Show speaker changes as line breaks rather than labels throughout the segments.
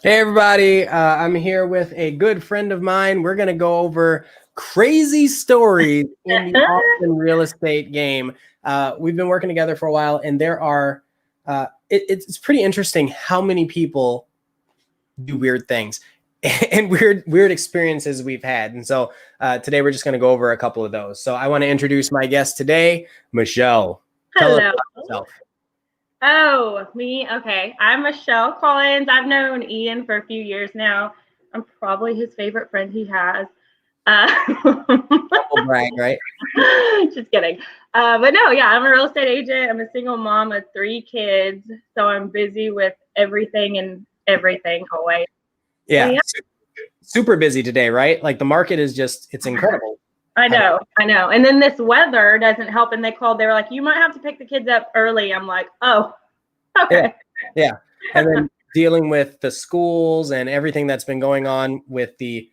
Hey everybody, I'm here with a good friend of mine. We're going to go over crazy stories in the Austin real estate game. We've been working together for a while, and there are, it's pretty interesting how many people do weird things and weird experiences we've had. And so today we're just going to go over a couple of those. So I want to introduce my guest today, Michelle.
Hello.
Tell us about yourself.
Oh, me? Okay. I'm Michelle Collins. I've known Ian for a few years now. I'm probably his favorite friend he has.
Double brag, right?
Just kidding. But no, yeah, I'm a real estate agent. I'm a single mom of 3 kids. So I'm busy with everything and everything always.
Yeah.
Yeah.
Super busy today, right? Like the market is just, it's incredible.
I know. And then this weather doesn't help. And they were like, you might have to pick the kids up early. I'm like, oh, okay.
Yeah. And then dealing with the schools and everything that's been going on with the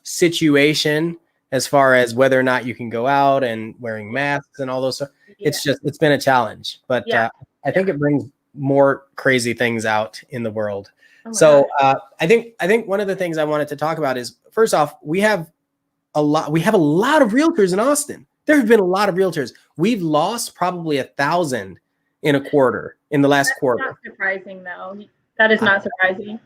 situation as far as whether or not you can go out and wearing masks and all those. It's been a challenge, but I think it brings more crazy things out in the world. So I think one of the things I wanted to talk about is, first off, we have a lot of realtors in Austin. There have been a lot of realtors. We've lost probably 1,000 in the last quarter.
Not surprising though. That is not surprising.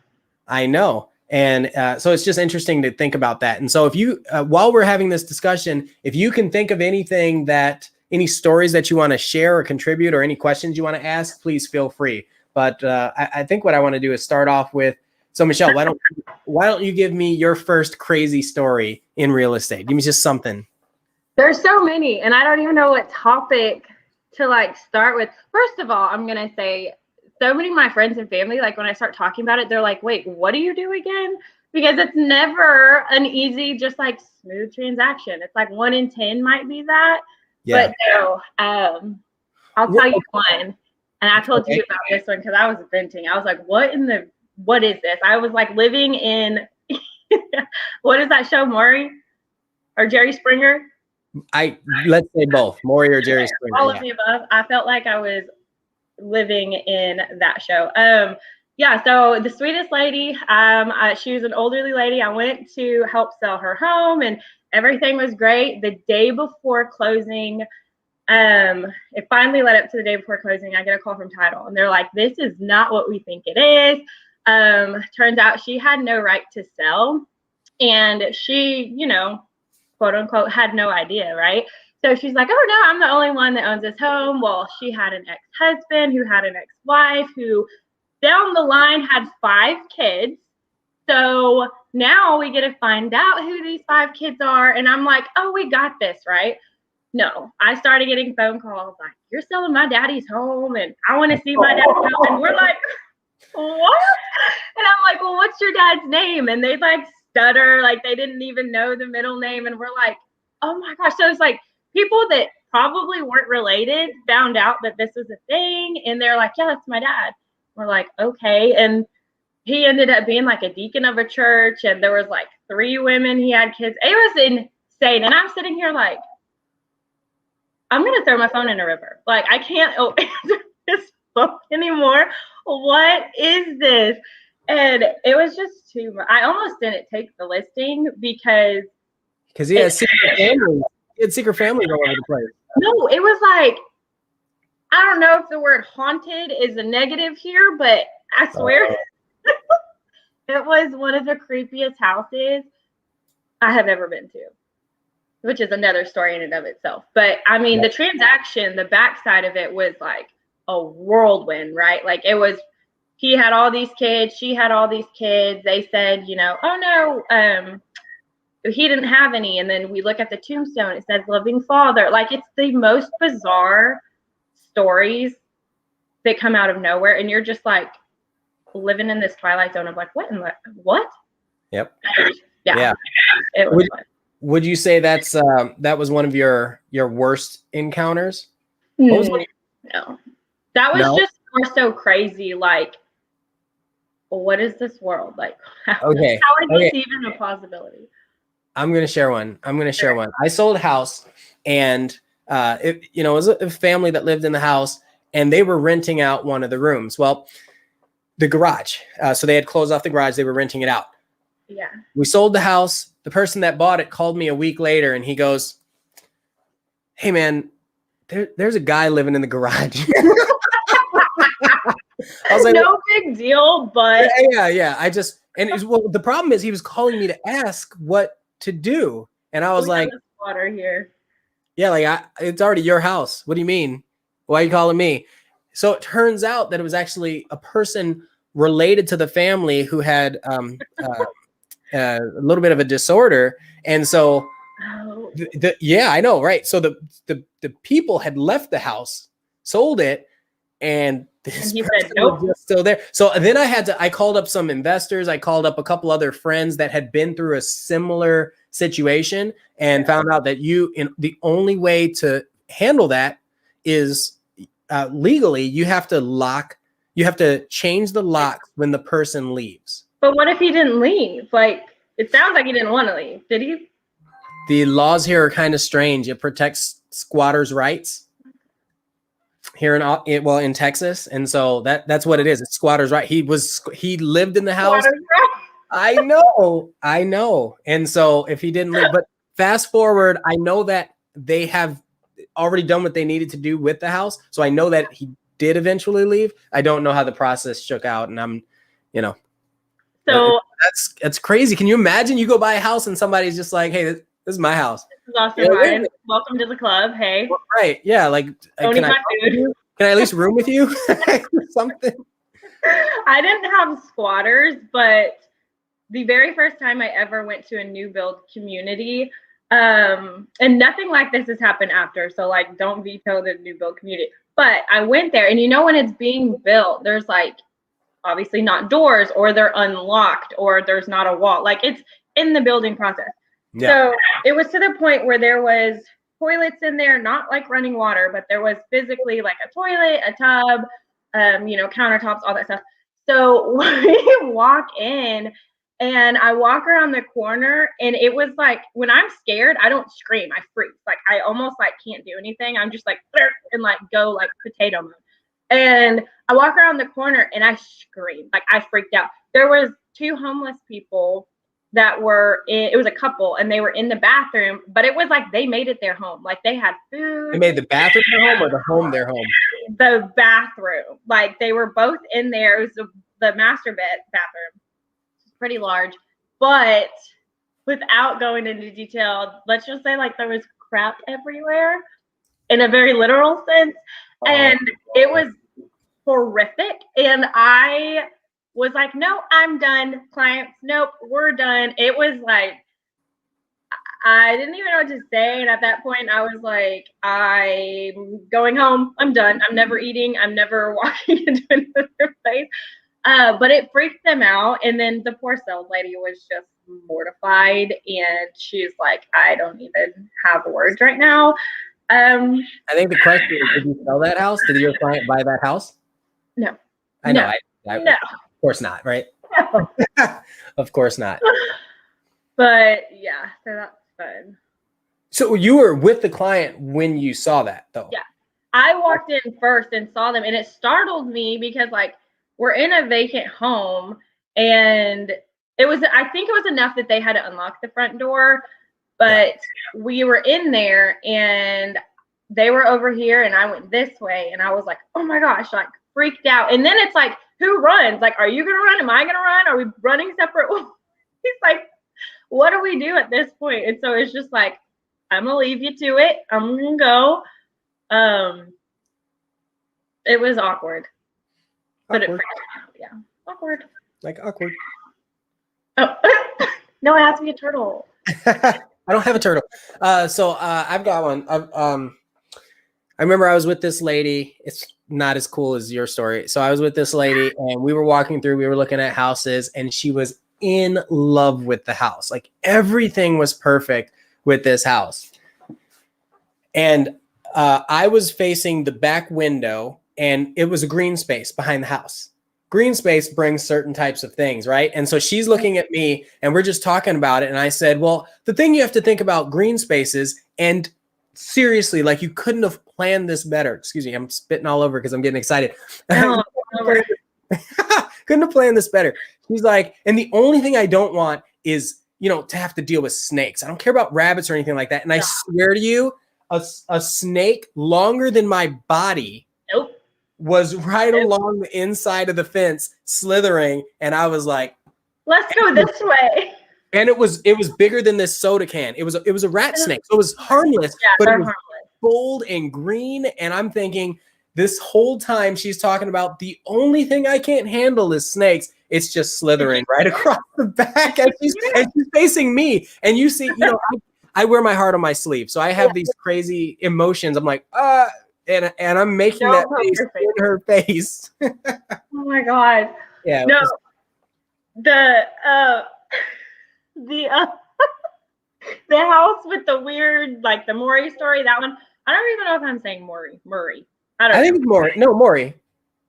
I know. And so it's just interesting to think about that. And so if you, while we're having this discussion, if you can think of any stories that you want to share or contribute, or any questions you want to ask, please feel free. But I think what I want to do is start off with, so Michelle, why don't you give me your first crazy story in real estate? Give me just something.
There's so many, and I don't even know what topic to start with. First of all, I'm going to say, so many of my friends and family, when I start talking about it, they're like, wait, what do you do again? Because it's never an easy, just smooth transaction. It's 1 in 10 might be that. Yeah. But no, I'll tell you one. And I told you about this one because I was venting. I was like, what is this? I was living in, what is that show, Maury or Jerry Springer?
Let's say both, Maury or Jerry Springer.
All of the above. I felt like I was living in that show. So the sweetest lady, she was an elderly lady. I went to help sell her home and everything was great. The day before closing, it finally led up to the day before closing. I get a call from title and they're like, this is not what we think it is. Turns out she had no right to sell, and she, quote unquote, had no idea, right? So she's like, oh no, I'm the only one that owns this home. Well, she had an ex-husband who had an ex-wife who down the line had 5 kids. So now we get to find out who these 5 kids are. And I'm like, oh, we got this, right? No, I started getting phone calls like, you're selling my daddy's home and I want to see my dad's home. And we're like, what? And I'm like, well, what's your dad's name? And they stutter, they didn't even know the middle name. And we're like, oh my gosh. So it's people that probably weren't related found out that this was a thing. And they're like, yeah, that's my dad. We're like, okay. And he ended up being a deacon of a church. And there was 3 women. He had kids. It was insane. And I'm sitting here I'm going to throw my phone in a river. I can't answer this phone anymore. What is this? And it was just too much. I almost didn't take the listing because
he had secret families. He had secret families all over the place.
No, it was I don't know if the word haunted is a negative here, but I swear it was one of the creepiest houses I have ever been to, which is another story in and of itself. But I mean, the transaction, the backside of it was a whirlwind, right? It was, he had all these kids, she had all these kids. They said, oh no, he didn't have any. And then we look at the tombstone, it says loving father. It's the most bizarre stories that come out of nowhere. And you're just living in this twilight zone of what?
Yep.
Yeah. It was fun.
Would you say that was one of your worst encounters?
No, that was just more so crazy. What is this world how is this even a possibility?
I'm gonna share one. I sold a house, and it was a family that lived in the house, and they were renting out one of the rooms. Well, the garage. So they had closed off the garage. They were renting it out.
Yeah.
We sold the house. The person that bought it called me a week later and he goes, hey man, there's a guy living in the garage. I was like,
no big deal, but
yeah. Well, the problem is he was calling me to ask what to do. And I was like,
water here.
Yeah, like it's already your house. What do you mean? Why are you calling me? So it turns out that it was actually a person related to the family who had a little bit of a disorder. And so yeah, I know, right? So the people had left the house, sold it, and this person was just still there. So then I called up some investors. I called up a couple other friends that had been through a similar situation and found out that the only way to handle that is legally you have to change the locks when the person leaves.
But what if he didn't leave? Like, it sounds like he didn't want to leave. Did he?
The laws here are kind of strange. It protects squatters' rights here in Texas, and so that's what it is. It's squatters' right. He lived in the house. I know. And so if he didn't leave, but fast forward, I know that they have already done what they needed to do with the house. So I know that he did eventually leave. I don't know how the process shook out, and so that's crazy. Can you imagine you go buy a house and somebody's just like, hey, this is my house.
This is Austin Ryan. Welcome to the club. Hey.
Well, right. Yeah. Like, can I at least room with you? Something.
I didn't have squatters, but the very first time I ever went to a new build community, and nothing like this has happened after. So like, don't veto the new build community. But I went there, and when it's being built, there's like obviously not doors, or they're unlocked, or there's not a wall. Like, it's in the building process. Yeah. So it was to the point where there was toilets in there, not like running water, but there was physically like a toilet, a tub, countertops, all that stuff. So we walk in, and I walk around the corner, and it was like, when I'm scared, I don't scream, I freeze. Like, I almost like can't do anything. I'm just like, and like go like potato mode. And I walk around the corner and I screamed, like I freaked out. There was 2 homeless people that it was a couple, and they were in the bathroom, but it was like they made it their home. Like, they had food.
They made the bathroom their home, or the home their home?
The bathroom. Like, they were both in there. It was the master bathroom. It's pretty large, but without going into detail, let's just say like there was crap everywhere in a very literal sense. And it was horrific. And I was like, no, I'm done. Clients, nope, we're done. It was like, I didn't even know what to say. And at that point, I was like, I'm going home. I'm done. I'm never eating. I'm never walking into another place. But it freaked them out. And then the poor sales lady was just mortified. And she's like, I don't even have words right now. I
think the question is, did you sell that house? Did your client buy that house?
No.
I know.
No.
Of course not, right? Of course not.
But yeah, so that's fun.
So you were with the client when you saw that, though?
Yeah. I walked in first and saw them, and it startled me because, like, we're in a vacant home, and I think it was enough that they had to unlock the front door, but we were in there, and they were over here, and I went this way, and I was like, oh my gosh, like, freaked out. And then it's like, who runs? Like, are you going to run? Am I going to run? Are we running separate? He's like, what do we do at this point? And so it's just like, I'm going to leave you to it. I'm going to go. It was awkward. But it freaked out. Yeah. Awkward.
Like awkward.
Oh, no, it has to be a turtle.
I don't have a turtle. So I've got one. I remember I was with this lady. It's not as cool as your story. So I was with this lady, and we were walking through, we were looking at houses, and she was in love with the house. Like, everything was perfect with this house. And I was facing the back window, and it was a green space behind the house. Green space brings certain types of things, right? And so she's looking at me, and we're just talking about it. And I said, well, the thing you have to think about green spaces, and seriously, like, you couldn't have planned this better. Excuse me, I'm spitting all over because I'm getting excited.
No,
couldn't have planned this better. She's like, and the only thing I don't want is, to have to deal with snakes. I don't care about rabbits or anything like that. And I swear to you, a snake longer than my body was right along the inside of the fence slithering. And I was like,
let's go this way.
And it was bigger than this soda can. It was a rat snake. So it was harmless, but it was bold and green. And I'm thinking this whole time she's talking about the only thing I can't handle is snakes. It's just slithering right across the back and she's facing me. And you see, I wear my heart on my sleeve. So I have these crazy emotions. I'm like, and I'm making that face in her face.
Oh my God.
Yeah.
No, the house with the weird, like the Maury story, that one. I don't even know if I'm saying Murray. I
think it's Maury. No, Maury.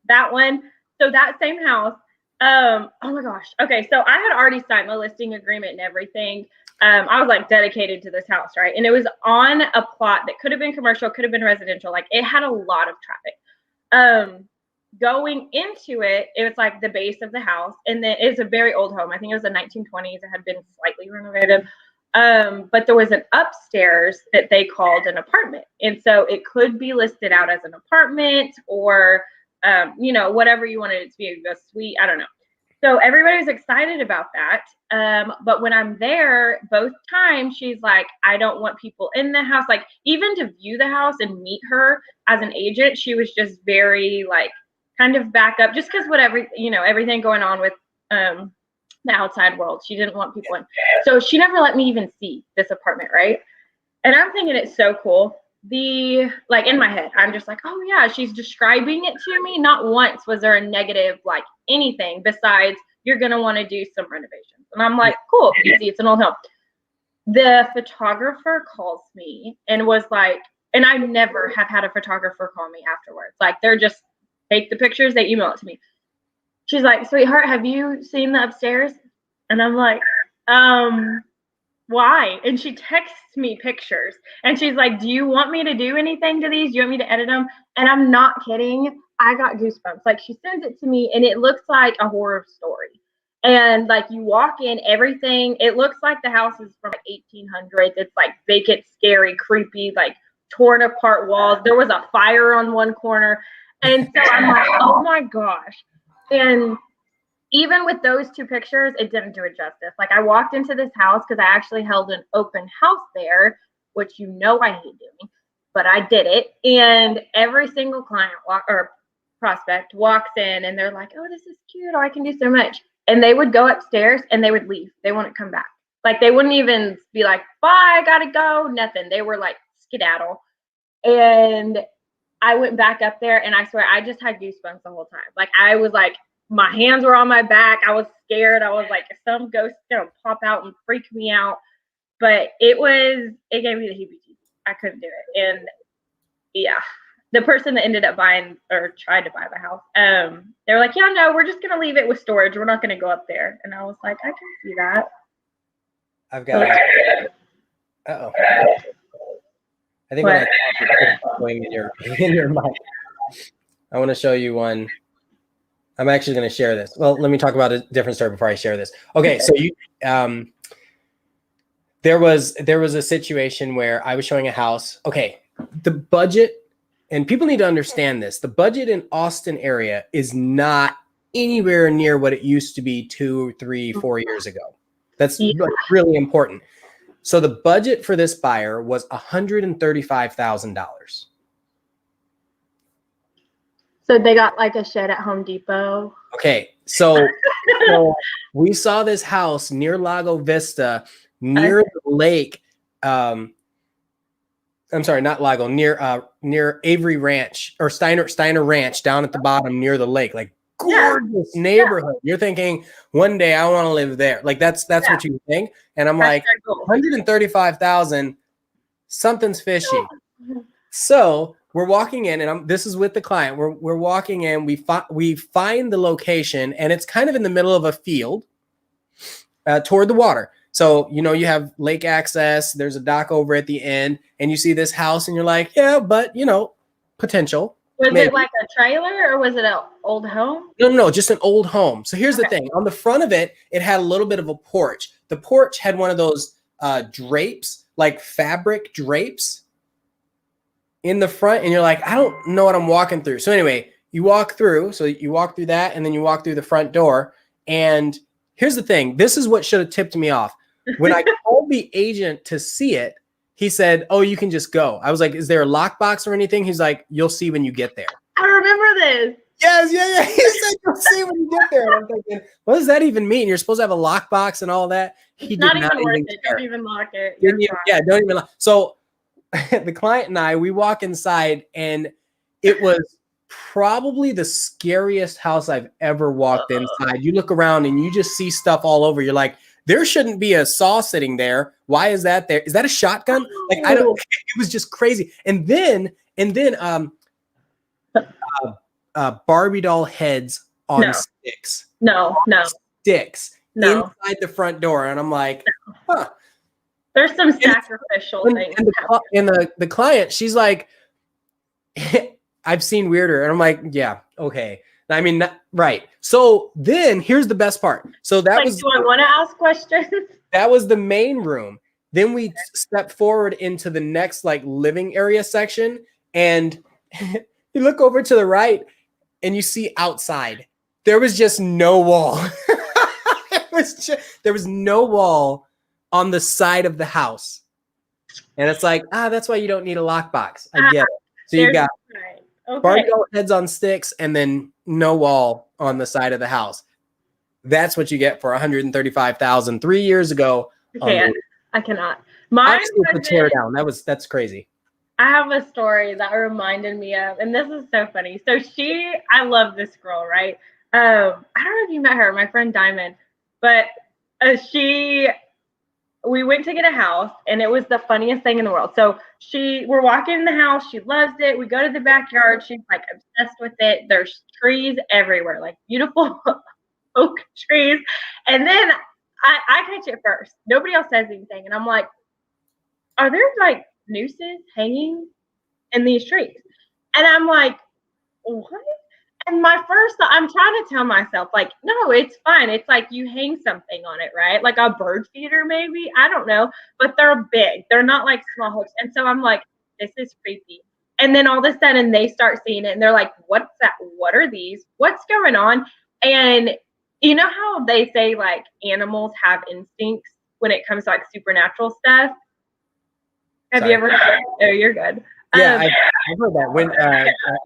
That one. So that same house. Oh my gosh. Okay. So I had already signed the listing agreement and everything. I was like dedicated to this house, right? And it was on a plot that could have been commercial, could have been residential. Like it had a lot of traffic. Going into it, it was like the base of the house, and then it's a very old home. I think it was the 1920s. It had been slightly renovated. But there was an upstairs that they called an apartment. And so it could be listed out as an apartment or, whatever you wanted it to be, a suite. I don't know. So everybody was excited about that. But when I'm there, both times she's like, I don't want people in the house. Like even to view the house and meet her as an agent, she was just very like kind of back up just because everything going on with the outside world. She didn't want people in. So she never let me even see this apartment, right? And I'm thinking it's so cool. In my head, I'm just like, oh yeah, she's describing it to me. Not once was there a negative, like anything besides you're going to want to do some renovations. And I'm like, cool, easy. It's an old home. The photographer calls me and was like, and I never have had a photographer call me afterwards. Like they're just take the pictures, they email it to me. She's like, sweetheart, have you seen the upstairs? And I'm like, why? And she texts me pictures and she's like, do you want me to do anything to these? Do you want me to edit them? And I'm not kidding. I got goosebumps. Like she sends it to me and it looks like a horror story. And like you walk in, everything, it looks like the house is from 1800s. It's like vacant, scary, creepy, like torn apart walls. There was a fire on one corner. And so I'm like, oh my gosh. And even with those two pictures, it didn't do it justice. Like I walked into this house because I actually held an open house there, which I hate doing, but I did it. And every single client or prospect walks in and they're like, oh, this is cute. Oh, I can do so much. And they would go upstairs and they would leave. They wouldn't come back. Like they wouldn't even be like, bye, I gotta go. Nothing. They were like skedaddle. And I went back up there and I swear I just had goosebumps the whole time. Like I was like, my hands were on my back. I was scared. I was like, some ghost's gonna pop out and freak me out. But it gave me the heebie-jeebies. I couldn't do it. And yeah, the person that ended up buying or tried to buy the house, they were like, yeah, no, we're just gonna leave it with storage. We're not gonna go up there. And I was like, I can see that.
I've got uh-oh. I think when going in your mic. I want to show you one. I'm actually going to share this. Well, let me talk about a different story before I share this. Okay, so there was a situation where I was showing a house. Okay, the budget, and people need to understand this. The budget in Austin area is not anywhere near what it used to be 2, 3, 4 years ago. That's really important. So the budget for this buyer was $135,000.
So they got like a shed at Home Depot.
Okay, so we saw this house near Lago Vista, near the lake. I'm sorry, not Lago, near Avery Ranch or Steiner Ranch down at the bottom near the lake. Like gorgeous neighborhood. You're thinking one day I want to live there. Like that's what you think. And I'm like, 135,000, something's fishy. So we're walking in, and this is with the client. We're walking in. We find the location, and it's kind of in the middle of a field toward the water. So you have lake access. There's a dock over at the end, and you see this house, and you're like, yeah, but potential.
Was
maybe.
it like a trailer or was it an old home?
No, just an old home. So here's the thing. On the front of it, it had a little bit of a porch. The porch had one of those drapes, like fabric drapes in the front. And you're like, I don't know what I'm walking through. So anyway, you walk through. So you walk through that and then you walk through the front door. And here's the thing. This is what should have tipped me off. When I called the agent to see it, he said, oh, you can just go. I was like, is there a lockbox or anything? He's like, you'll see when you get there.
I remember this.
Yes, yeah. He said, you'll see when you get there. And I'm thinking, what does that even mean? You're supposed to have a lockbox and all that. He
Not
did
even
not
worth
even
it.
care.
Don't even lock it.
Yeah, don't even lock. So the client and I, we walk inside, and it was probably the scariest house I've ever walked inside. You look around and you just see stuff all over. You're like, there shouldn't be a saw sitting there. Why is that there? Is that a shotgun? Like, I don't, it was just crazy. And then Barbie doll heads on sticks.
No.
Sticks
No.
inside the front door. And I'm like, huh.
There's some sacrificial things.
And the client, she's like, I've seen weirder. And I'm like, yeah, okay. I mean, right. So then here's the best part. So that
like,
was.
do I want to ask questions?
That was the main room. Then we stepped forward into the next like living area section. And you look over to the right and you see outside. There was just no wall. There was no wall on the side of the house. And it's like, that's why you don't need a lockbox. I get it. So you got Barbie doll heads on sticks and then no wall on the side of the house. That's what you get for $135,000 3 years ago.
I cannot. My
tear down. That's crazy.
I have a story that reminded me of, and this is so funny. So I love this girl, right? I don't know if you met her, my friend Diamond, but we went to get a house, and it was the funniest thing in the world. So we're walking in the house. She loves it. We go to the backyard. She's like obsessed with it. There's trees everywhere, like beautiful oak trees. And then I catch it first. Nobody else says anything. And I'm like, are there like nooses hanging in these trees? And I'm like, what? And my first thought, I'm trying to tell myself, like, no, it's fine. It's like you hang something on it, right? Like a bird feeder, maybe. I don't know. But they're big. They're not like small hooks. And so I'm like, this is creepy. And then all of a sudden they start seeing it and they're like, what's that? What are these? What's going on? And you know how they say like animals have instincts when it comes to like supernatural stuff? Have you ever heard? Oh, you're good.
Yeah, I've heard that when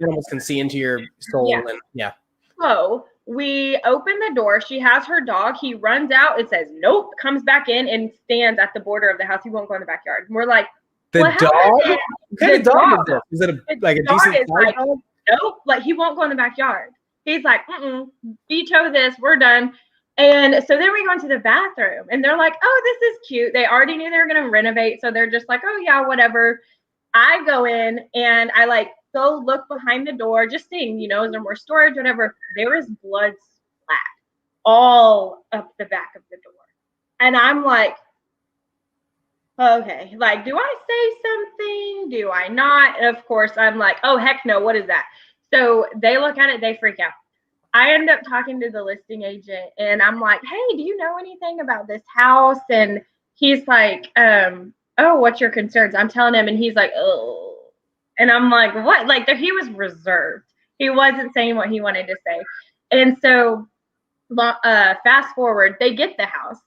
animals can see into your soul.
Yeah.
And yeah.
So we open the door. She has her dog. He runs out. It says, nope, comes back in and stands at the border of the house. He won't go in the backyard. And we're like,
the dog? What kind of dog is this? Is it a decent
like,
dog?
Nope, like he won't go in the backyard. He's like, veto this. We're done. And so then we go into the bathroom and they're like, oh, this is cute. They already knew they were going to renovate. So they're just like, oh, yeah, whatever. I go in and I like go look behind the door, just seeing, is there more storage, whatever. There is blood splat all up the back of the door. And I'm like, okay, like, do I say something? Do I not? And of course, I'm like, oh, heck no, what is that? So they look at it, they freak out. I end up talking to the listing agent and I'm like, hey, do you know anything about this house? And he's like, oh, what's your concerns? I'm telling him and he's like, oh. And I'm like, what? Like he was reserved. He wasn't saying what he wanted to say. And so fast forward, they get the house.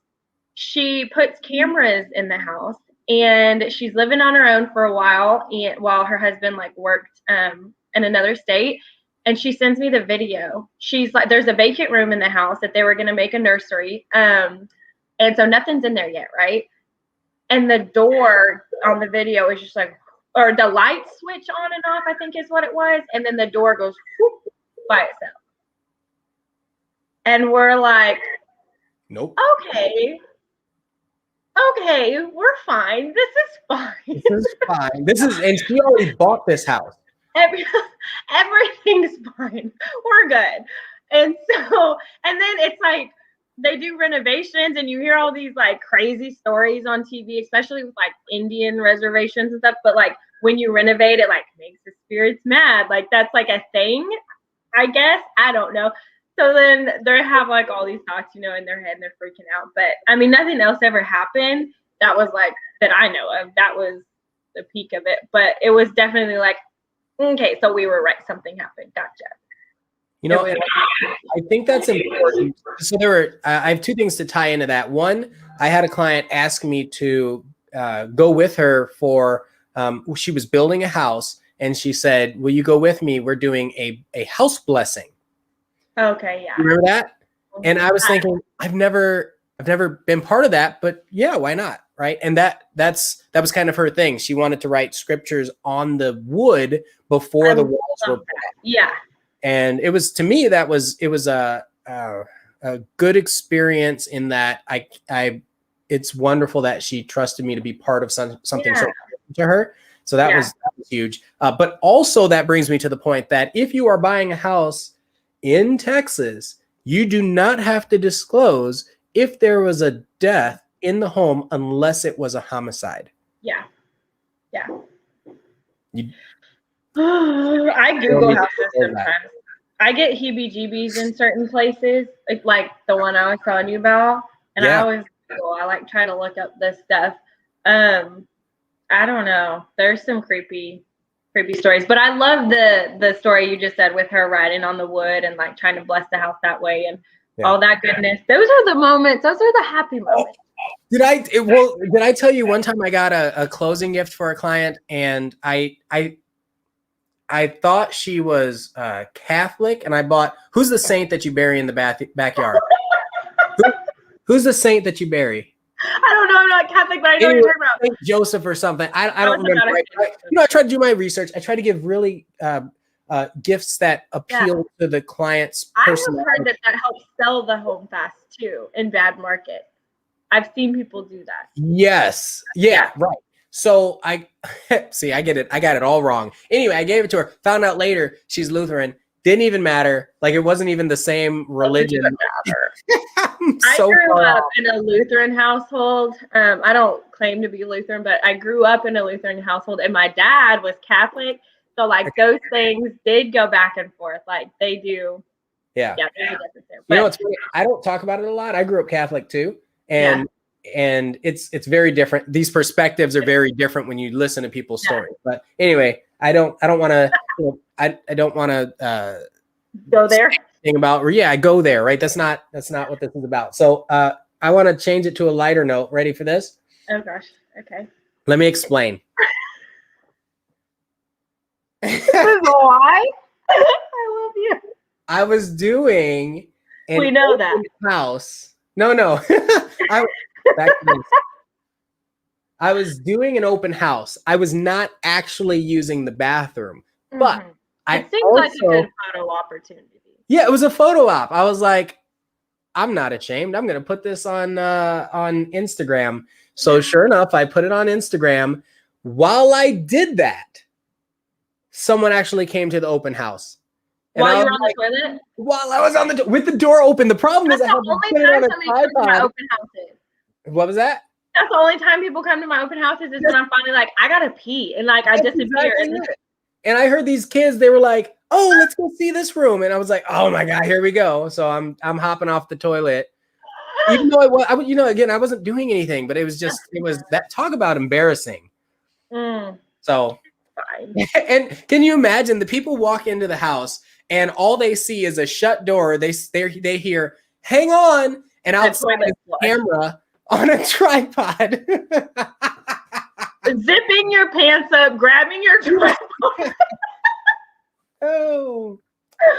She puts cameras in the house and she's living on her own for a while while her husband like worked in another state. And she sends me the video. She's like, there's a vacant room in the house that they were going to make a nursery. And so nothing's in there yet, right? And the door on the video is just like, or the light switch on and off, I think is what it was. And then the door goes whoop, by itself. And we're like,
nope.
Okay, we're fine. This is fine.
This is fine. And she already bought this house.
Everything's fine. We're good. And then it's like they do renovations and you hear all these like crazy stories on TV, especially with like Indian reservations and stuff. But like when you renovate, it like makes the spirits mad. Like that's like a thing, I guess. I don't know. So then they have like all these thoughts, in their head, and they're freaking out. But I mean, nothing else ever happened that was like that I know of. That was the peak of it. But it was definitely like, okay, so we were right. Something happened. Gotcha.
I think that's important. So I have two things to tie into that. One, I had a client ask me to go with her for, she was building a house, and she said, will you go with me? We're doing a house blessing.
Okay, yeah.
You remember that? And I was thinking, I've never been part of that, but yeah, why not? Right. And that was kind of her thing. She wanted to write scriptures on the wood before the walls were put up.
Yeah.
And it was, to me, it was a good experience in that it's wonderful that she trusted me to be part of something so important to her. So that was huge. But also that brings me to the point that if you are buying a house in Texas, you do not have to disclose if there was a death in the home unless it was a homicide.
Yeah. Yeah. I Google houses sometimes. I get heebie-jeebies in certain places, like the one I was telling you about. And I always Google. I like try to look up this stuff. I don't know. There's some creepy stories, but I love the story you just said with her riding on the wood and like trying to bless the house that way and all that goodness. Those are the moments. Those are the happy moments.
Did I tell you one time I got a closing gift for a client, and I thought she was Catholic, and I bought, who's the saint that you bury in the backyard? Who's the saint that you bury?
I don't know. I'm not Catholic, but I know what you're talking about.
Saint Joseph or something. I don't remember. I tried to do my research. I tried to give really gifts that appeal to the client's personality.
I have heard that helps sell the home fast too in bad markets. I've seen people do that.
Yes. Yeah. Right. So I get it. I got it all wrong. Anyway, I gave it to her. Found out later she's Lutheran. Didn't even matter. Like, it wasn't even the same religion.
I grew up in a Lutheran household. I don't claim to be Lutheran, but I grew up in a Lutheran household, and my dad was Catholic. So like those things did go back and forth. Like they do.
Yeah.
Yeah. There's a difference there.
You know what's funny? I don't talk about it a lot. I grew up Catholic too. And it's very different. These perspectives are very different when you listen to people's stories. But anyway, I don't want to, I don't want to
go there.
I go there, right? That's not what this is about. So I want to change it to a lighter note. Ready for this?
Oh gosh. Okay.
Let me explain.
Why? I love you.
I was doing an open house. No. I was doing an open house. I was not actually using the bathroom, but
it seems like a good photo opportunity.
Yeah, it was a photo op. I was like, I'm not ashamed. I'm going to put this on Instagram. So sure enough, I put it on Instagram. While I did that, someone actually came to the open house. And
while you were on the toilet?
While I was on with the door open. The problem is I had to put it on a tripod.
Open houses.
What was that?
That's the only time people come to my open houses is when I'm finally like, I gotta pee, and like I disappear.
And I heard these kids, they were like, "Oh, let's go see this room," and I was like, "Oh my god, here we go!" So I'm hopping off the toilet, even though again, I wasn't doing anything, but it was that, talk about embarrassing. So, and can you imagine the people walk into the house and all they see is a shut door? They hear, "Hang on," and outside is a camera on a tripod.
Zipping your pants up, grabbing your tripod.
Oh.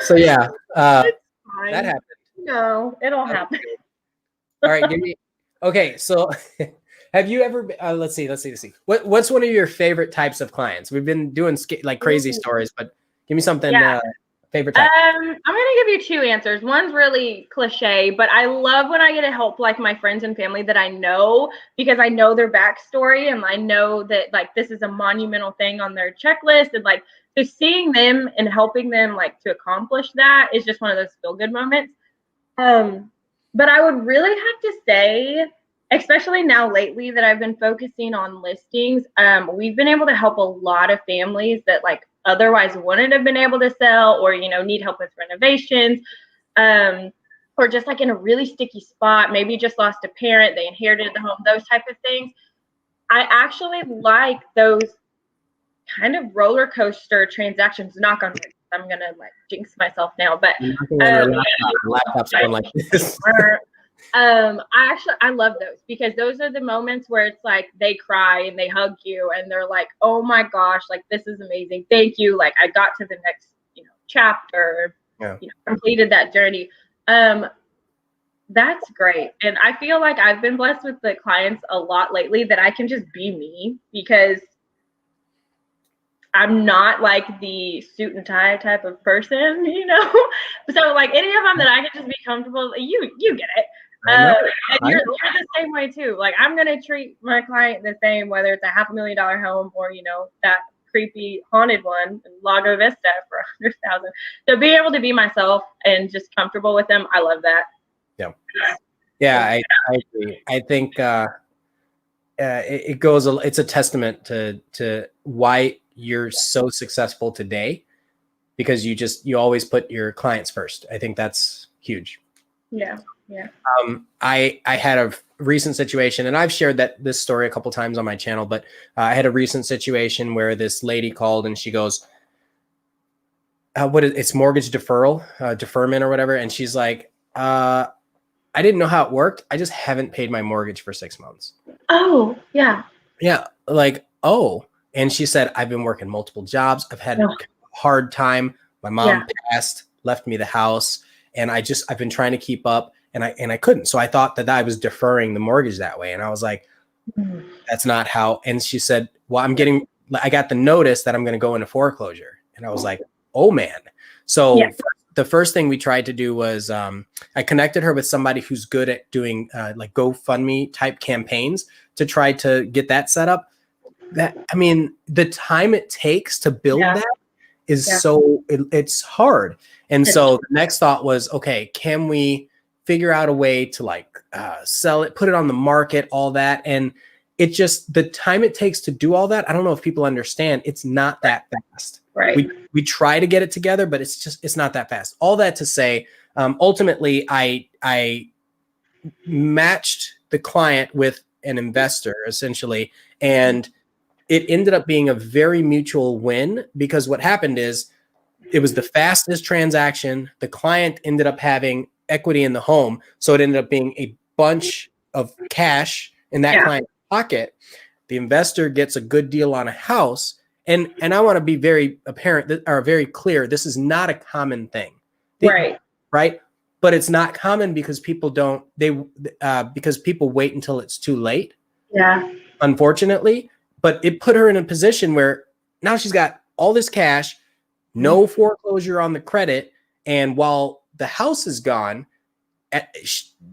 So yeah, that happened.
No, it'll happen.
All right, okay, so have you ever let's see. What's one of your favorite types of clients? We've been doing like crazy stories, but give me something favorite type.
I'm gonna give you two answers. One's really cliche, but I love when I get to help like my friends and family that I know, because I know their backstory and I know that like this is a monumental thing on their checklist, and like just seeing them and helping them like to accomplish that is just one of those feel good moments. But I would really have to say, especially now lately that I've been focusing on listings, we've been able to help a lot of families that like otherwise wouldn't have been able to sell, or, you know, need help with renovations, or just like in a really sticky spot, maybe just lost a parent, they inherited the home, those type of things. I actually like those kind of roller coaster transactions. Knock on wood. I'm gonna like jinx myself now, but
laptop's going like this.
I love those, because those are the moments where it's like they cry and they hug you and they're like, oh my gosh, like this is amazing, thank you, like I got to the next, you know, chapter, you know, completed that journey. That's great. And I feel like I've been blessed with the clients a lot lately that I can just be me, because I'm not like the suit and tie type of person, you know? So like any of them that I can just be comfortable, you get it. And you're the same way too. Like I'm going to treat my client the same, whether it's a $500,000 home or, you know, that creepy haunted one in Lago Vista for $100,000. So being able to be myself and just comfortable with them, I love that.
Yeah, I agree. I think it's a testament to why you're so successful today, because you always put your clients first. I think that's huge.
Yeah.
I had a recent situation, and I've shared this story a couple times on my channel, but I had a recent situation where this lady called and she goes, it's mortgage deferment or whatever. And she's like, I didn't know how it worked. I just haven't paid my mortgage for 6 months.
Oh, yeah.
Yeah. Like, oh. And she said, I've been working multiple jobs. I've had a hard time. My mom passed, left me the house. And I've been trying to keep up, and I couldn't. So I thought that I was deferring the mortgage that way. And I was like, that's not how. And she said, well, I got the notice that I'm going to go into foreclosure. And I was like, oh man. So the first thing we tried to do was I connected her with somebody who's good at doing like GoFundMe type campaigns to try to get that set up. The time it takes to build that is it's hard. And so the next thought was, okay, can we figure out a way to like sell it, put it on the market, all that. And it just, the time it takes to do all that, I don't know if people understand, it's not that fast.
Right.
We try to get it together, but it's not that fast. All that to say, ultimately I matched the client with an investor essentially. And it ended up being a very mutual win, because what happened is it was the fastest transaction. The client ended up having equity in the home. So it ended up being a bunch of cash in that client's pocket. The investor gets a good deal on a house. And I want to be very apparent or very clear. This is not a common thing. Right. But it's not common because people because people wait until it's too late.
Yeah.
Unfortunately. But it put her in a position where now she's got all this cash, no foreclosure on the credit. And while the house is gone,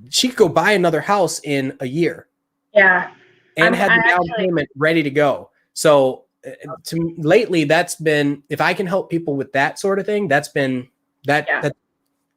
she could go buy another house in a year.
Yeah.
And had the down payment ready to go. So lately that's been, if I can help people with that sort of thing, that's been that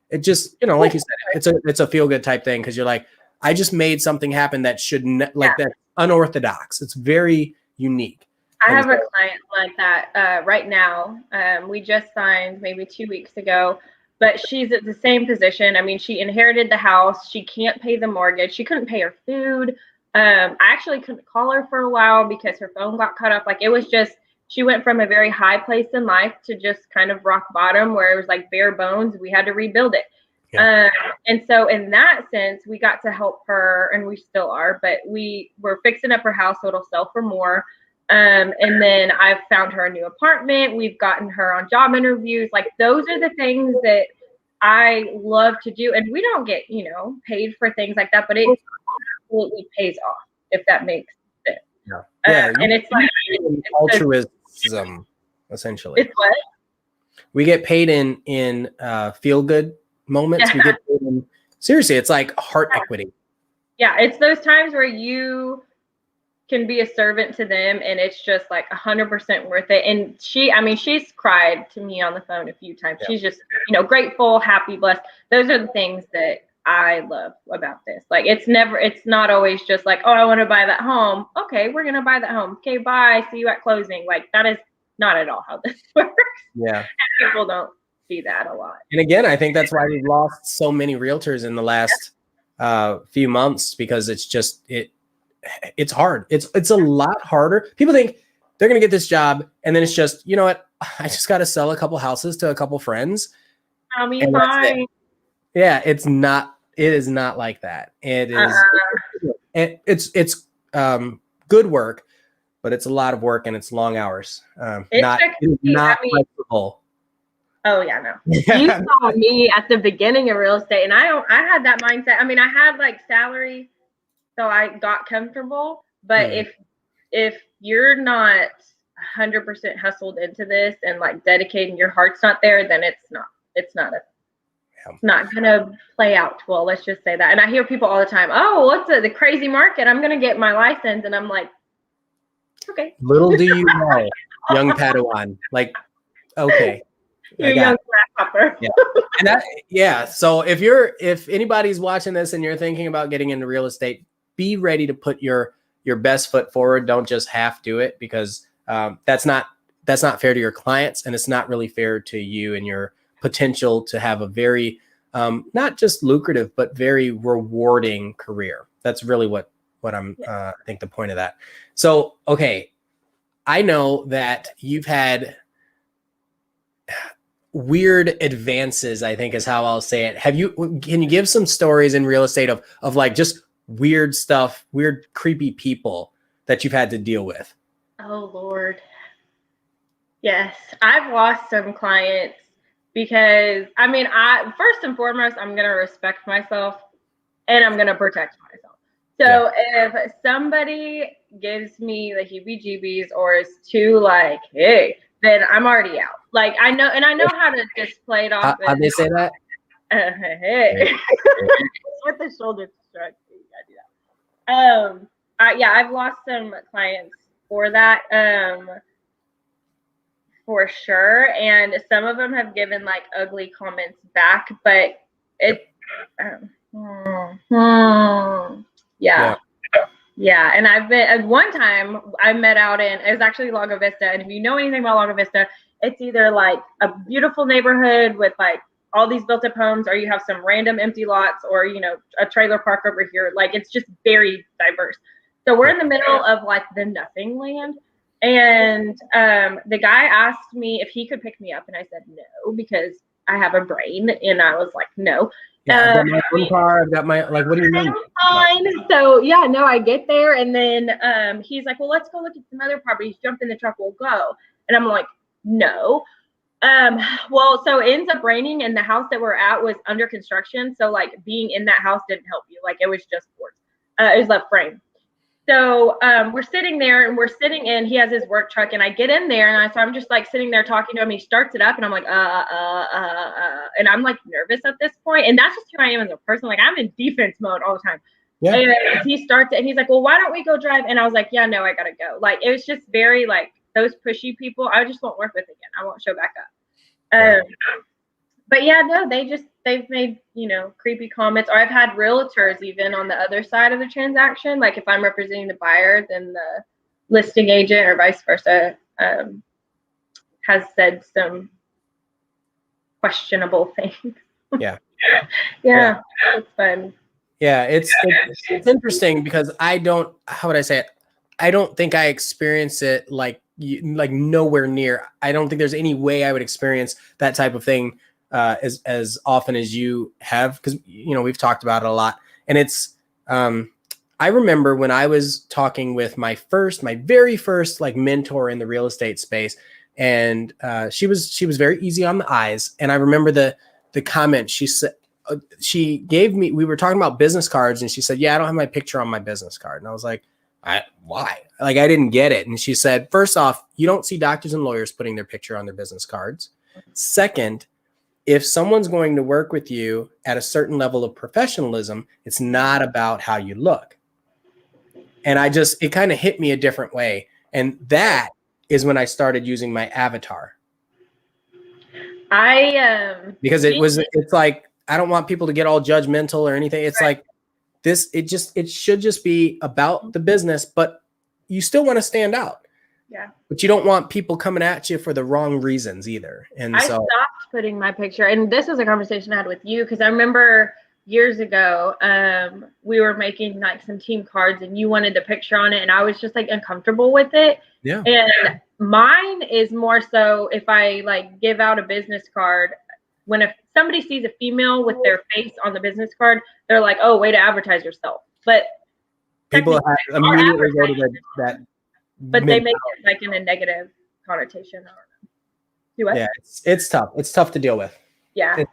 it just, you know, like you said, it's a feel good type thing. Cause you're like, I just made something happen that shouldn't that's unorthodox. It's very unique.
I have a client like that right now. We just signed maybe 2 weeks ago, but she's at the same position. I mean, she inherited the house. She can't pay the mortgage. She couldn't pay her food. I actually couldn't call her for a while because her phone got cut off. Like it was just, she went from a very high place in life to just kind of rock bottom where it was like bare bones. We had to rebuild it. And so in that sense, we got to help her, and we still are, but we were fixing up her house so it'll sell for more. And then I've found her a new apartment. We've gotten her on job interviews. Like those are the things that I love to do. And we don't get, you know, paid for things like that, but it absolutely pays off, if that makes sense. And it's like altruism,
essentially.
It's what?
We get paid in feel good moments. We get paid in, seriously, it's like heart equity.
Yeah, it's those times where you can be a servant to them, and it's just like 100% worth it. And she's cried to me on the phone a few times. She's just, you know, grateful, happy, blessed. Those are the things that I love about this. Like, it's not always just like, oh, I want to buy that home. Okay, we're going to buy that home. Okay, bye. See you at closing. Like, that is not at all how this works.
Yeah.
And people don't see that a lot.
And again, I think that's why we've lost so many realtors in the last few months, because it's just, it's hard. It's a lot harder. People think they're going to get this job, and then it's just, you know what? I just got to sell a couple houses to a couple friends.
I'll be fine.
Yeah, it is not like that. It is, it's good work, but it's a lot of work and it's long hours. Not flexible.
Oh yeah, no. You saw me at the beginning of real estate, and I had that mindset. I mean, I had like salary, so I got comfortable. But if you're not 100% hustled into this and like dedicating, your heart's not there, then it's not gonna play out well. Let's just say that. And I hear people all the time, oh, what's the crazy market? I'm gonna get my license, and I'm like, okay.
Little do you know, young Padawan. Like, okay.
You're a young grasshopper.
So if anybody's watching this and you're thinking about getting into real estate, be ready to put your best foot forward. Don't just half do it, because that's not fair to your clients, and it's not really fair to you and your potential to have a very not just lucrative but very rewarding career. That's really what I'm I think the point of that. So okay, I know that you've had weird advances, I think is how I'll say it. Can you give some stories in real estate of like just weird stuff, weird creepy people that you've had to deal with?
Oh Lord. Yes, I've lost some clients because, I mean, first and foremost, I'm going to respect myself and I'm going to protect myself. So if somebody gives me the heebie-jeebies or is too like, hey, then I'm already out. Like, I know how to just play it off.
How'd they say that?
Hey. With the shoulder shrug. You gotta do that. I've lost some clients for that. For sure. And some of them have given like ugly comments back, but yeah. And I've been, at one time I met out it was actually Lago Vista. And if you know anything about Lago Vista, it's either like a beautiful neighborhood with like all these built up homes, or you have some random empty lots, or, you know, a trailer park over here. Like, it's just very diverse. So we're in the middle of like the nothing land. And the guy asked me if he could pick me up, and I said no, because I have a brain, and I was like, no.
Yeah, I've got my own car. I've got my, like, what do you mean?
Fine. So yeah, no, I get there, and then he's like, well, let's go look at some other properties. Jump in the truck, we'll go. And I'm like, no. Well, so it ends up raining, and the house that we're at was under construction. So like being in that house didn't help you. Like, it was just boards. It was left frame. So we're sitting there, and we're sitting in, he has his work truck, and I get in there, and so I'm just like sitting there talking to him. He starts it up, and I'm like, and I'm like nervous at this point. And that's just who I am as a person. Like, I'm in defense mode all the time. Yeah. And he starts it, and he's like, well, why don't we go drive? And I was like, yeah, no, I gotta go. Like, it was just very like, those pushy people, I just won't work with again. I won't show back up. But yeah, no, they've made, you know, creepy comments. Or I've had realtors even on the other side of the transaction. Like, if I'm representing the buyer, then the listing agent or vice versa has said some questionable things.
Yeah.
Yeah, it's fun.
Yeah, it's interesting because how would I say it? I don't think I experience it like nowhere near. I don't think there's any way I would experience that type of thing as often as you have, because, you know, we've talked about it a lot. And it's I remember when I was talking with my very first like mentor in the real estate space, and she was very easy on the eyes. And I remember the comment she said. She gave me, we were talking about business cards, and she said, yeah, I don't have my picture on my business card. And I was like, why? Like, I didn't get it. And she said, first off, you don't see doctors and lawyers putting their picture on their business cards. Second, if someone's going to work with you at a certain level of professionalism, it's not about how you look. And it kind of hit me a different way. And that is when I started using my avatar.
Because
it's like, I don't want people to get all judgmental or anything. It's like this, it should just be about the business, but you still want to stand out.
Yeah.
But you don't want people coming at you for the wrong reasons either. And
I
so
stopped putting my picture, and this was a conversation I had with you, because I remember years ago, we were making like some team cards and you wanted a picture on it, and I was just like uncomfortable with it.
Yeah.
And mine is more so if I like give out a business card, if somebody sees a female with their face on the business card, they're like, oh, way to advertise yourself. But
people immediately go to that.
But they make it like in a negative connotation.
Yeah, it's tough. It's tough to deal with.
Yeah.
To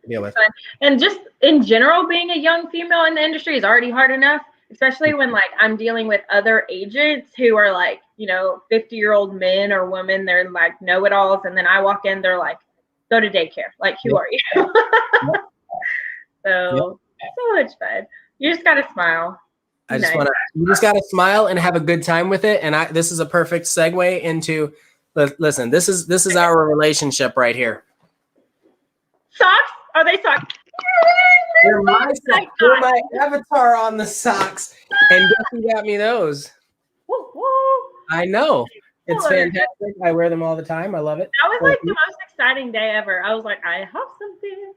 deal with.
And just in general, being a young female in the industry is already hard enough, especially when like I'm dealing with other agents who are like, 50-year-old men or women. They're like know-it-alls. And then I walk in, they're like, go to daycare. Like, who are you? So much fun. You just got to smile.
You just got to smile and have a good time with it. And this is a perfect segue into, listen, this is our relationship right here.
Socks? Are they socks?
They're my socks. They're my avatar on the socks. And guess who got me those?
Woo, woo.
I know. It's fantastic. I wear them all the time. I love it.
That was like the most exciting day ever. I was like, I have something.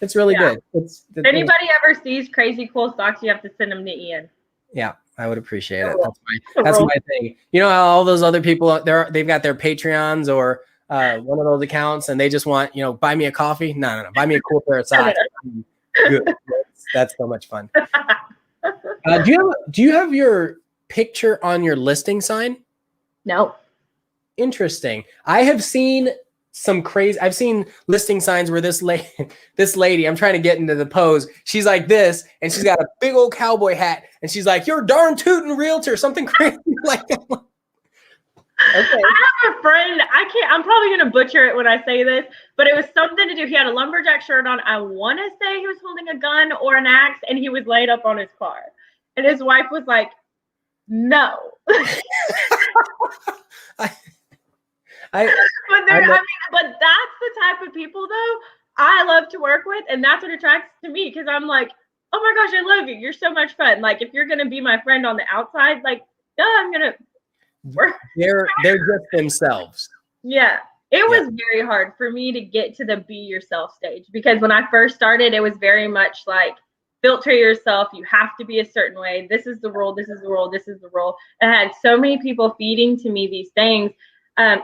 It's really good. If
anybody ever sees crazy cool socks, you have to send them to Ian.
Yeah, I would appreciate it. That's my thing. You know how all those other people they've got their Patreons or one of those accounts, and they just want buy me a coffee. No, buy me a cool pair of socks. Good. That's so much fun. Do you have your picture on your listing sign?
No.
Interesting. I have seen I've seen listing signs where this lady, I'm trying to get into the pose. She's like this, and she's got a big old cowboy hat, and she's like, "You're a darn tootin' realtor," something crazy like that. Okay.
I have a friend. I'm probably going to butcher it when I say this, but it was something to do. He had a lumberjack shirt on. I want to say he was holding a gun or an axe, and he was laid up on his car. And his wife was like, no. But that's the type of people though I love to work with, and that's what attracts to me, because I'm like, oh my gosh, I love you. You're so much fun. Like, if you're gonna be my friend on the outside, like, I'm gonna work.
They're just themselves.
Yeah. It was very hard for me to get to the be yourself stage, because when I first started, it was very much like, filter yourself. You have to be a certain way. This is the rule. This is the rule. This is the rule. And I had so many people feeding to me these things.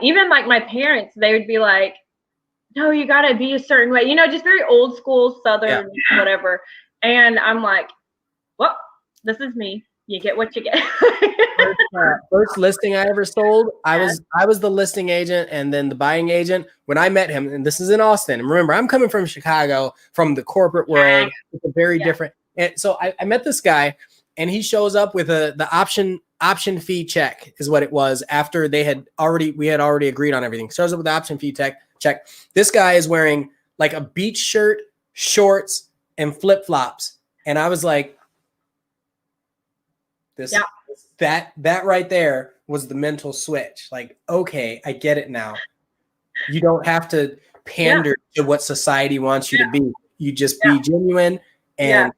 Even like my parents, they would be like, no, you got to be a certain way, just very old school, Southern, whatever. And I'm like, well, this is me. You get what you get.
First listing I ever sold, I was the listing agent and then the buying agent. When I met him, and this is in Austin, and remember, I'm coming from Chicago, from the corporate world. It's a very different. And so I met this guy, and he shows up with the option fee check is what it was, after we had already agreed on everything. Shows up with the option fee check. This guy is wearing like a beach shirt, shorts, and flip-flops. And I was like, that right there was the mental switch. Like, okay, I get it now. You don't have to pander to what society wants you to be. You just be genuine, and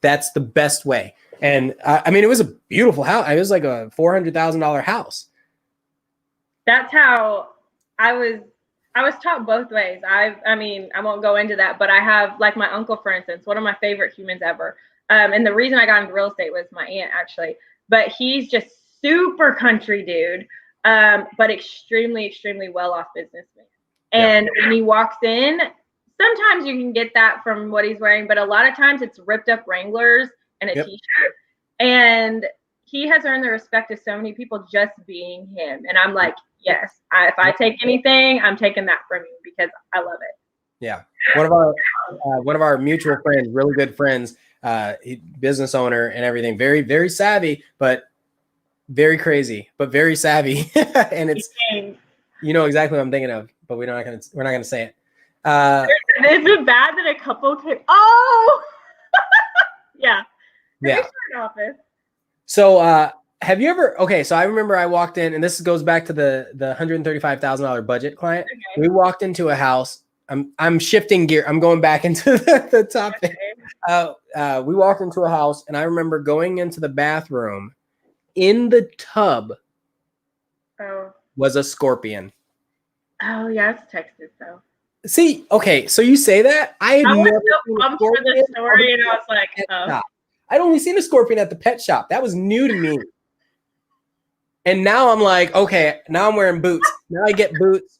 that's the best way. And I mean, it was a beautiful house. It was like a $400,000 house. That's
how I was taught both ways. I mean, I won't go into that, but I have, like, my uncle, for instance, one of my favorite humans ever. And the reason I got into real estate was my aunt, actually. But he's just super country dude, but extremely, extremely well-off businessman. And when he walks in, sometimes you can get that from what he's wearing, but a lot of times it's ripped up Wranglers and a t-shirt. And he has earned the respect of so many people just being him. And I'm like, yes, if I take anything, I'm taking that from you, because I love it.
Yeah. One of our mutual friends, really good friends, business owner and everything, very, very savvy, but very crazy, but very savvy. And it's, you know exactly what I'm thinking of, but we're not gonna say it.
Is it bad that a couple could? Oh, yeah. Office.
So, have you ever? Okay, so I remember I walked in, and this goes back to the $135,000 budget client. Okay. We walked into a house. I'm shifting gear. I'm going back into the topic. We walked into a house, and I remember going into the bathroom. In the tub was a scorpion.
Oh yeah, it's Texas though.
See, okay, so you say that I had never
seen a scorpion for the story, and I was like, oh.
I'd only seen a scorpion at the pet shop. That was new to me. And now I'm like, okay, now I'm wearing boots. Now I get boots.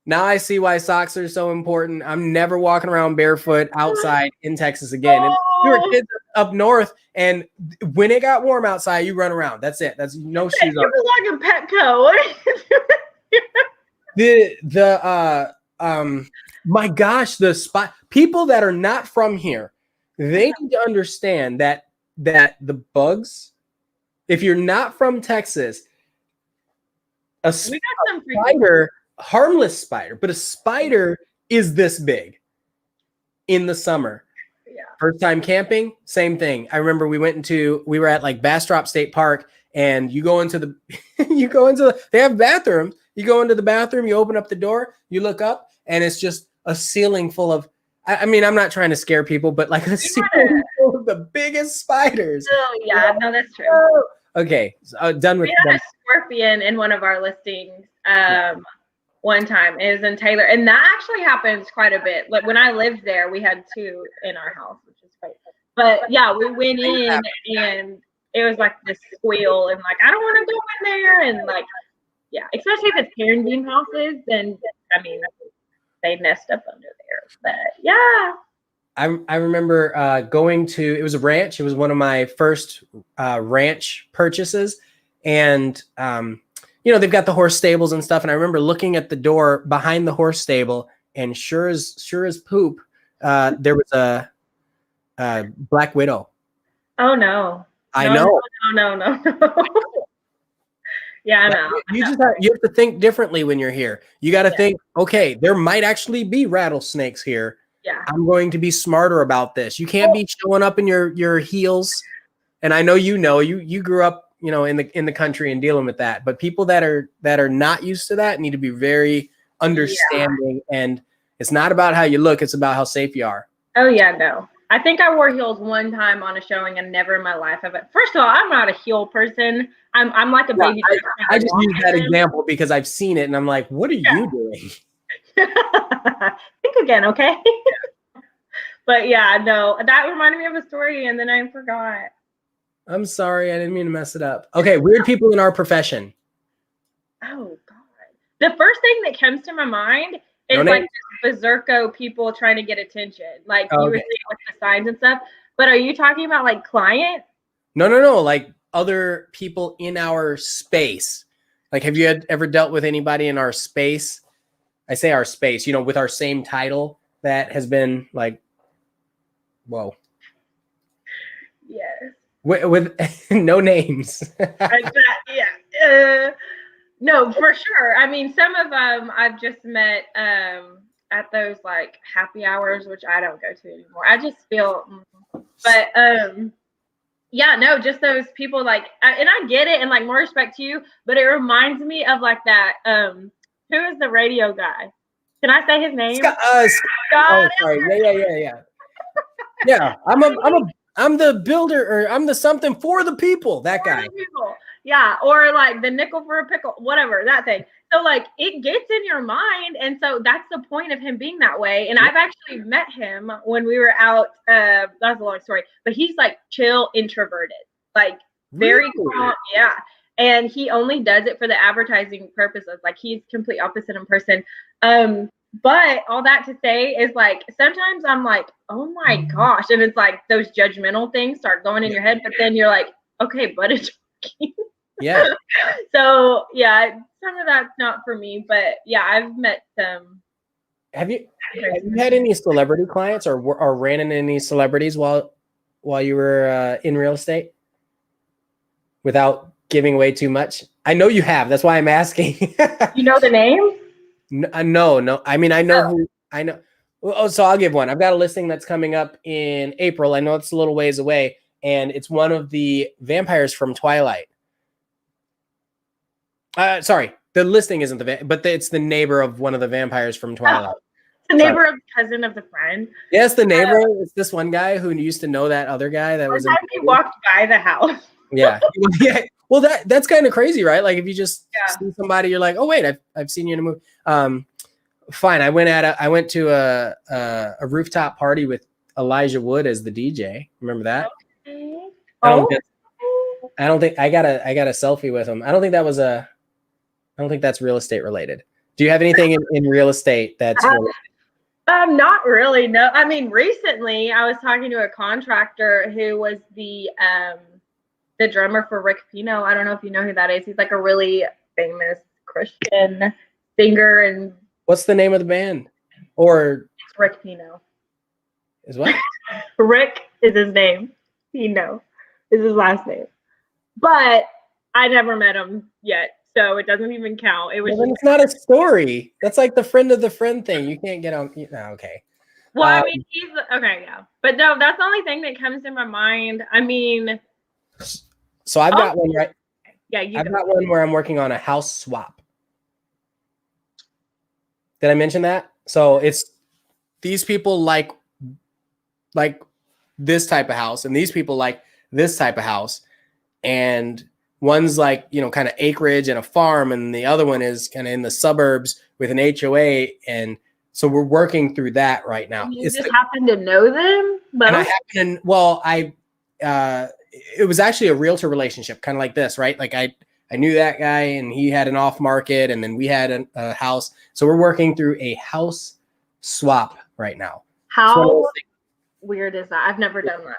Now I see why socks are so important. I'm never walking around barefoot outside in Texas again. And we were kids up north, and when it got warm outside, you run around. That's it. That's no shoes on.
You belong in Petco. What are you doing?
My gosh, the spot people that are not from here, they need to understand that the bugs, if you're not from Texas, a spider, harmless spider, but a spider is this big in the summer. Yeah. First time camping, same thing. I remember we were at like Bastrop State Park, and you go into they have bathrooms. You go into the bathroom, you open up the door, you look up, and it's just a ceiling full of, I mean, I'm not trying to scare people, but like a ceiling full of the biggest spiders.
Oh yeah, no, that's true.
Okay, so, done with.
We had a scorpion in one of our listings one time. It was in Taylor, and that actually happens quite a bit. Like when I lived there, we had 2 in our house, which is great. But yeah, we went in, and it was like this squeal, and like I don't want to go in there, and like yeah, especially if it's parenting houses, then I mean they nest up under there. But yeah.
I remember going to, it was a ranch. It was one of my first ranch purchases. And, they've got the horse stables and stuff. And I remember looking at the door behind the horse stable, and sure as poop, there was a black widow.
Oh, no.
I know.
No. Yeah, I know.
You have to think differently when you're here. You got to think, okay, there might actually be rattlesnakes here.
Yeah.
I'm going to be smarter about this. You can't be showing up in your heels. And I know you grew up, in the country and dealing with that. But people that are not used to that need to be very understanding. Yeah. And it's not about how you look, it's about how safe you are.
Oh yeah, no. I think I wore heels one time on a showing, and never in my life have it. First of all, I'm not a heel person. I'm like a baby.
I just use that example because I've seen it, and I'm like, what are you doing?
Think again, okay? But yeah, no, that reminded me of a story, and then I forgot.
I'm sorry, I didn't mean to mess it up. Okay, weird people in our profession.
Oh God, the first thing that comes to my mind is like berserko people trying to get attention, like you were saying with the signs and stuff. But are you talking about like client?
No, like other people in our space. Like, have you ever dealt with anybody in our space? I say our space, with our same title that has been like, whoa.
Yes.
With no names.
No, for sure. I mean, some of them I've just met at those like happy hours, which I don't go to anymore. I just feel, but yeah, no, just those people like, and I get it, and like more respect to you, but it reminds me of like that. Who is the radio guy? Can I say his name?
Scott. Oh, sorry. Yeah. Yeah, I'm the builder, or I'm the something for the people. That guy.
Yeah, or like the nickel for a pickle, whatever, that thing. So like it gets in your mind, and so that's the point of him being that way. And I've actually met him when we were out. That's a long story, but he's like chill, introverted, like very calm. Yeah, and he only does it for the advertising purposes. Like he's complete opposite in person. But all that to say is like sometimes I'm like, oh my gosh, and it's like those judgmental things start going in your head, but then you're like, okay, but it's
yeah.
So yeah, some of that's not for me, but yeah, I've met some.
Have you had any celebrity clients or ran into any celebrities while you were in real estate? Without giving away too much, I know you have. That's why I'm asking.
You know the name?
No. I mean, I know who. I know. Oh, so I'll give one. I've got a listing that's coming up in April. I know it's a little ways away, and it's one of the vampires from Twilight. Sorry, the listing isn't but it's the neighbor of one of the vampires from Twilight.
The neighbor of the cousin of the friend.
Yes, the neighbor. It's this one guy who used to know that other guy that was.
One time he walked by the house.
Yeah. Yeah. Well, that's kind of crazy, right? Like if you just
Yeah.
see somebody, you're like, oh wait, I've seen you in a movie. Fine. I went to a rooftop party with Elijah Wood as the DJ. Remember that?
Okay.
I don't think I got a selfie with him. I don't think that's real estate related. Do you have anything in real estate that's related?
Not really. No. I mean, recently I was talking to a contractor who was the drummer for Rick Pino. I don't know if you know who that is. He's like a really famous Christian singer. And
what's the name of the band? Or
it's Rick Pino.
Is what?
Rick is his name. Pino is his last name. But I never met him yet, so it doesn't even count. It was.
Well, then it's not a story. That's like the friend of the friend thing. You can't get on. No, okay.
Well, I mean, he's okay, yeah. But no, that's the only thing that comes to my mind. I mean.
So I've got one, right?
Yeah,
I've got one where I'm working on a house swap. Did I mention that? So it's these people like this type of house, and these people like this type of house, and one's like, you know, kind of acreage and a farm, and the other one is kind of in the suburbs with an HOA, and so we're working through that right now.
You just happen to know them, but
it was actually a realtor relationship, kind of like this, right? Like I knew that guy, and he had an off market, and then we had a house, so we're working through a house swap right now.
How weird is that? I've never done that.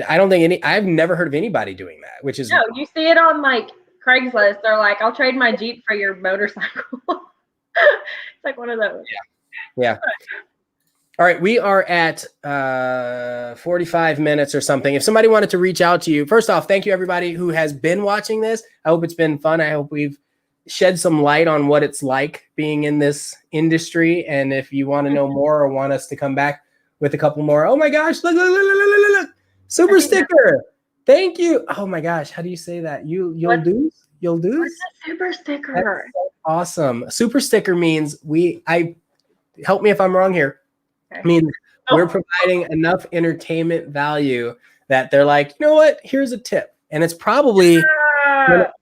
I've never heard of anity doing that, which is.
No, you see it on like Craigslist. They're like, I'll trade my Jeep for your motorcycle. It's like one of those.
Yeah. All right. We are at 45 minutes or something. If somebody wanted to reach out to you, first off, thank you everybody who has been watching this. I hope it's been fun. I hope we've shed some light on what it's like being in this industry. And if you want to know more or want us to come back with a couple more, oh my gosh, look. Super sticker. Thank you. Oh my gosh. How do you say that? You'll do? You'll do?
What's a super sticker?
That's so awesome. Super sticker means help me if I'm wrong here. Okay. I mean, we're providing enough entertainment value that they're like, you know what? Here's a tip. And it's probably, you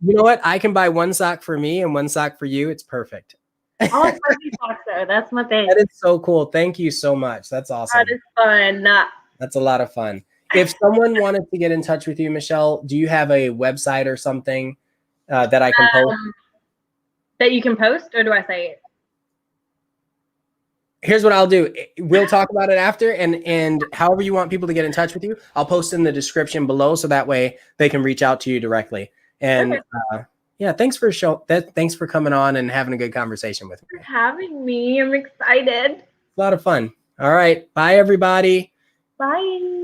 know what? I can buy one sock for me and one sock for you. It's perfect.
I like fuzzy socks though. That's my thing.
That is so cool. Thank you so much. That's awesome.
That is fun.
That's a lot of fun. If someone wanted to get in touch with you, Michelle, do you have a website or something that I can post?
That you can post, or do I say it?
Here's what I'll do. We'll talk about it after, and however you want people to get in touch with you, I'll post in the description below, so that way they can reach out to you directly. And yeah, thanks for coming on and having a good conversation with me.
For having me. I'm excited.
A lot of fun. All right. Bye, everybody.
Bye.